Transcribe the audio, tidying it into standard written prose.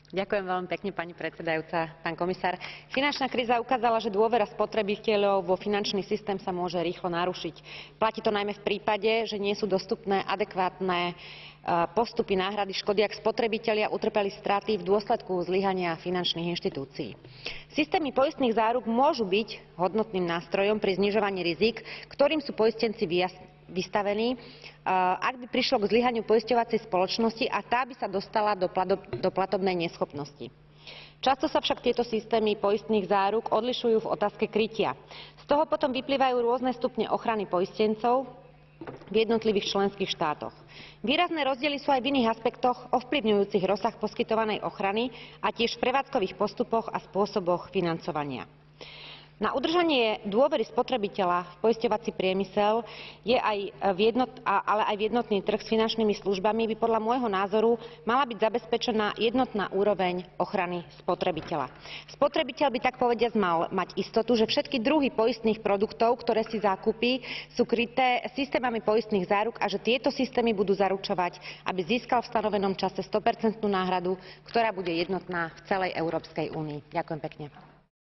Ďakujem veľmi pekne, pani predsedajúca, pán komisár. Finančná kríza ukázala, že dôvera spotrebiteľov vo finančný systém sa môže rýchlo narušiť. Platí to najmä v prípade, že nie sú dostupné adekvátne postupy náhrady škody, ak spotrebitelia utrpeli straty v dôsledku zlyhania finančných inštitúcií. Systémy poistných záruk môžu byť hodnotným nástrojom pri znižovaní rizík, ktorým sú poistenci vystavení, ak by prišlo k zlyhaniu poisťovacej spoločnosti a tá by sa dostala do platobnej neschopnosti. Často sa však tieto systémy poistných záruk odlišujú v otázke krytia. Z toho potom vyplývajú rôzne stupne ochrany poistencov v jednotlivých členských štátoch. Výrazné rozdiely sú aj v iných aspektoch ovplyvňujúcich rozsah poskytovanej ochrany a tiež v prevádzkových postupoch a spôsoboch financovania. Na udržanie dôvery spotrebiteľa v poisťovací priemysel ale aj v jednotný trh s finančnými službami by podľa môjho názoru mala byť zabezpečená jednotná úroveň ochrany spotrebiteľa. Spotrebiteľ by tak povediac mal mať istotu, že všetky druhy poistných produktov, ktoré si zakúpi, sú kryté systémami poistných záruk a že tieto systémy budú zaručovať, aby získal v stanovenom čase 100% náhradu, ktorá bude jednotná v celej Európskej únii. Ďakujem pekne.